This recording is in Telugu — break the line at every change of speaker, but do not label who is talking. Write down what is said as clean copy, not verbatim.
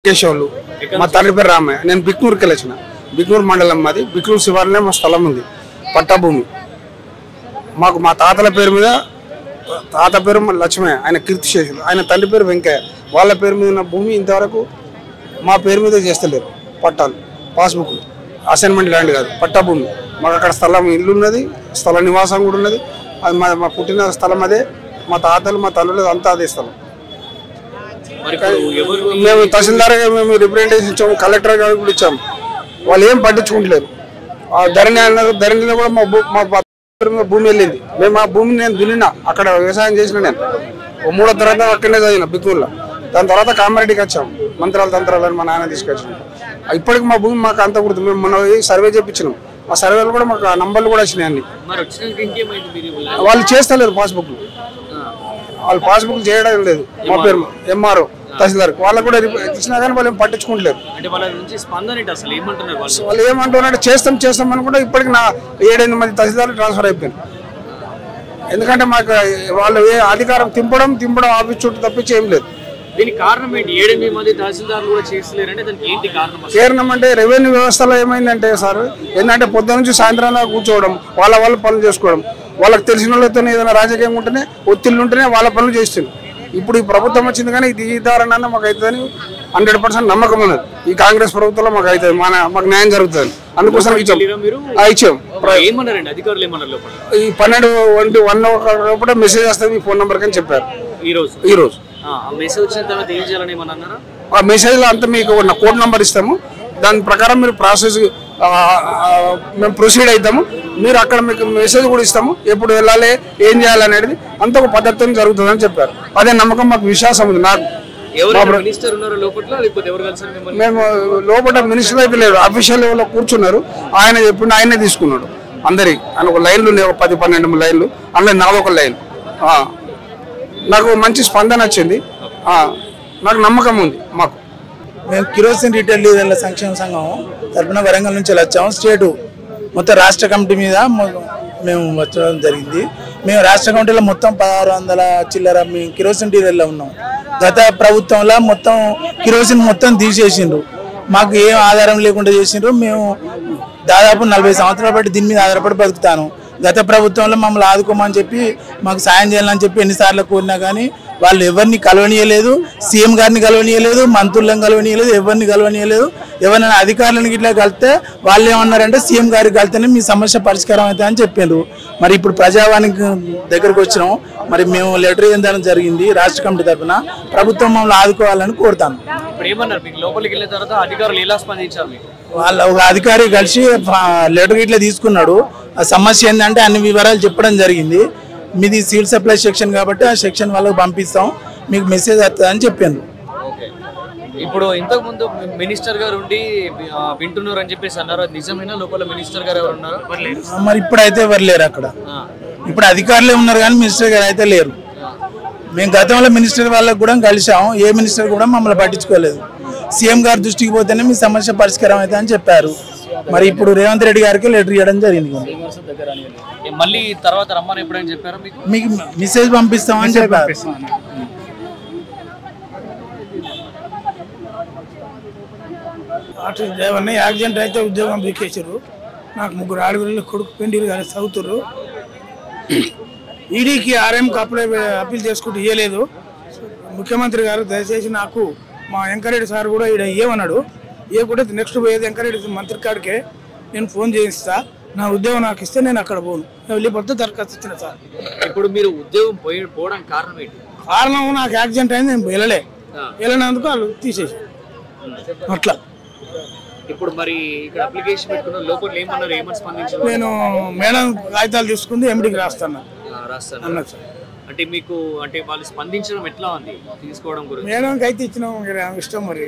కేశవులు మా తండ్రి పేరు రామయ్య. నేను బిక్నూరుకి వెళ్ళొచ్చిన. బిక్నూరు మండలం మాది. బిక్నూరు శివారులో మా స్థలం ఉంది, పట్టా భూమి. మాకు మా తాతల పేరు మీద, తాత పేరు లక్ష్మయ్య, ఆయన కీర్తిశేషులు, ఆయన తండ్రి పేరు వెంకయ్య. వాళ్ళ పేరు మీద ఉన్న భూమి ఇంతవరకు మా పేరు మీద చేస్తలేరు. పట్టాలు, పాస్బుక్లు, అసైన్మెంట్ ల్యాండ్ కాదు, పట్టా భూమి. మాకు అక్కడ స్థలం, ఇల్లు ఉన్నది, స్థల నివాసం కూడా ఉన్నది. అది మా పుట్టిన స్థలం అదే, మా తాతలు మా తల్లులు అంతా అదే స్థలం. మేము తహసీల్దార్ మేము రిప్రజెంటేషన్ ఇచ్చాము, కలెక్టర్ గారు కూడా ఇచ్చాము. వాళ్ళు ఏం పట్టించుకుంటలేరు. ధరణి అన్నారు, ధరణిలో కూడా మా భూమి వెళ్ళింది. మేము ఆ భూమిని నేను దున్నినా, అక్కడ వ్యవసాయం చేసిన. నేను 3వ తరగతి అక్కడనే చదివిన బిక్నూరులో. దాని తర్వాత కామారెడ్డికి వచ్చాము, మంత్రాలు తంత్రాలని మా నాన్న తీసుకొచ్చాము. ఇప్పటికి మా భూమి మాకు అంత గుర్తు. మేము మొన్న సర్వే చేయించినాం. ఆ సర్వేలు కూడా మాకు నంబర్లు కూడా వచ్చినాయి అన్ని. వాళ్ళు చేస్తలేరు పాస్బుక్లు, వాళ్ళు పాస్బుక్ చేయడం లేదు. మా పేరు ఎంఆర్ఓ తహసీల్దార్ వాళ్ళకు కూడా ఇచ్చినా కానీ వాళ్ళు ఏం పట్టించుకుంటలేరు. వాళ్ళు ఏమంటున్నారంటే చేస్తాం అనుకుంటే ఇప్పటికి నా 7-8 మంది తహసీల్దార్లు ట్రాన్స్ఫర్ అయిపోయారు. ఎందుకంటే మాకు వాళ్ళు ఏ అధికారం తింపడం ఆఫీస్ చుట్టూ తప్పించి ఏం లేదు.
దీనికి కారణం ఏంటి? 7-8 మంది తహసీల్దార్లు కూడా చేస్తలేరంటే దానికి ఏంటి కారణం?
కారణం అంటే రెవెన్యూ వ్యవస్థలో ఏమైందంటే సార్, ఏంటంటే పొద్దు నుంచి సాయంత్రం దాకా కూర్చోవడం, వాళ్ళ పనులు చేసుకోవడం. వాళ్ళకి తెలిసిన వాళ్ళతో ఏదైనా రాజకీయం ఉంటేనే, ఒత్తిళ్ళు ఉంటేనే వాళ్ళ పనులు చేస్తుంది. ఇప్పుడు ఈ ప్రభుత్వం వచ్చింది కానీ ఇది ఈ దారుణాన్ని మాకు అవుతుందని 100% నమ్మకం ఉన్నది. ఈ కాంగ్రెస్ ప్రభుత్వంలో మాకు అవుతుంది, మాకు న్యాయం జరుగుతుంది. అందుకోసం ఇచ్చాం. ఈ 12-1 లోపల మెసేజ్ వస్తుంది మీ ఫోన్ నెంబర్ అని చెప్పారు ఈ రోజు. ఆ మెసేజ్ లో అంతా మీకు కోడ్ నెంబర్ ఇస్తాము, దాని ప్రకారం మీరు ప్రాసెస్ మేము ప్రొసీడ్ అవుతాము. మీరు అక్కడ మీకు మెసేజ్ కూడా ఇస్తాము, ఎప్పుడు వెళ్ళాలి, ఏం చేయాలనేది అంత ఒక పద్ధతితో జరుగుతుందని చెప్పారు. అదే నమ్మకం, మాకు విశ్వాసం ఉంది. నాకు మేము లోపల మినిస్టర్ అయితే లేరు, అఫీషియల్ లెవెల్లో కూర్చున్నారు. ఆయన చెప్పిండు, ఆయనే తీసుకున్నాడు. అందరికి ఆయన ఒక లైన్లు 10-12 లైన్లు, అందులో నాదొక లైన్. నాకు మంచి స్పందన వచ్చింది, నాకు నమ్మకం ఉంది. మాకు
మేము కిరోసిన్ రిటైల్ డీలర్ల సంక్షేమ సంఘం తరఫున వరంగల్ నుంచి వచ్చాము. స్టేటు మొత్తం రాష్ట్ర కమిటీ మీద మేము వచ్చడం జరిగింది. మేము రాష్ట్ర కమిటీలో మొత్తం 1600 చిల్లర మేము కిరోసిన్ డీలర్లో ఉన్నాం. గత ప్రభుత్వంలో మొత్తం కిరోసిన్ మొత్తం తీసేసిండ్రు, మాకు ఏం ఆధారం లేకుండా చేసిండ్రు. మేము దాదాపు 40 సంవత్సరాల బట్టి దీని మీద ఆధారపడి బతుకుతాను. గత ప్రభుత్వంలో మమ్మల్ని ఆదుకోమని చెప్పి, మాకు సాయం చేయాలని చెప్పి ఎన్నిసార్లు కోరినా కానీ వాళ్ళు ఎవరిని కలవనీయలేదు. సీఎం గారిని కలవనీయలేదు, మంత్రులను కలవనీయలేదు, ఎవరిని కలవనీయలేదు. ఎవరైనా అధికారులను ఇట్లా కలిస్తే వాళ్ళు ఏమన్నారంటే సీఎం గారికి కలితేనే మీ సమస్య పరిష్కారం అవుతుంది అని చెప్పారు. మరి ఇప్పుడు ప్రజావానికి దగ్గరకు వచ్చినాం. మరి మేము లెటర్ ఇవ్వడం జరిగింది రాష్ట్ర కమిటీ తరఫున. ప్రభుత్వం మమ్మల్ని ఆదుకోవాలని కోరుతాను. వాళ్ళ ఒక అధికారి కలిసి లెటర్ ఇట్లా తీసుకున్నాడు. ఆ సమస్య ఏంటంటే అన్ని వివరాలు చెప్పడం జరిగింది. మీది సివిల్ సప్లై సెక్షన్ కాబట్టి ఆ సెక్షన్ వాళ్ళకి పంపిస్తాం, మీకు మెసేజ్ వస్తుంది అని చెప్పాను.
ఇప్పుడు ఇంతకు ముందు మినిస్టర్ గారు ఉండి వింటున్నారు అని చెప్పేసి అన్నారు, నిజమైన లోపల మినిస్టర్ గారు ఎవరు ఉన్నారు?
మరి ఇప్పుడైతే ఎవరు లేరు అక్కడ. ఇప్పుడు అధికారులే ఉన్నారు కానీ మినిస్టర్ గారు అయితే లేరు. మేము గతంలో మినిస్టర్ వాళ్ళకి కూడా కలిసాము, ఏ మినిస్టర్ కూడా మమ్మల్ని పట్టించుకోలేదు. సీఎం గారి దృష్టికి పోతేనే మీ సమస్య పరిష్కారం అవుతుంది అని చెప్పారు. మరి ఇప్పుడు రేవంత్ రెడ్డి గారికి లెటర్ ఇవ్వడం జరిగింది.
మళ్ళీ తర్వాత రమ్మని ఎప్పుడైనా చెప్పారు?
మీకు మెసేజ్ పంపిస్తామని చెప్పారు.
ఆటో డ్రైవర్ని యాక్సిడెంట్ అయితే ఉద్యోగం బీకేసారు. నాకు 3 ఆడపిల్లలు, కొడుకు పెండిలు కానీ చదువుతారు. ఈడీకి ఆర్ఎంకి అప్పీల్ చేసుకుంటూ ఇవ్వలేదు. ముఖ్యమంత్రి గారు దయచేసి నాకు మా వెంకరెడ్డి సార్ కూడా ఈడ ఇవ్వమన్నాడు. ఇవ్వకుంటే నెక్స్ట్ పోయేది వెంకరెడ్డి మంత్రి కాడికే నేను ఫోన్ చేయిస్తా. నా ఉద్యోగం నాకు ఇస్తే నేను అక్కడ పోను, వెళ్ళిపోతే దరఖాస్తు ఇచ్చిన సార్.
ఇప్పుడు మీరు ఉద్యోగం పోవడానికి కారణం ఏంటి?
కారణం నాకు యాక్సిడెంట్ అయింది, నేను వెళ్ళినందుకు వాళ్ళు తీసేసి అట్లా.
ఇప్పుడు మరి ఇక్కడ అప్లికేషన్ పెట్టుకున్న లోపల ఏమన్నారు, స్పందించారు?
నేను మేడం కాగితాలు తీసుకుంది ఎండికి రాస్తాను అన్నారు సార్.
అంటే మీకు అంటే వాళ్ళు స్పందించడం ఎట్లా ఉంది తీసుకోవడం గురించి?
మేడంకి అయితే ఇచ్చినాం, ఇష్టం మరి.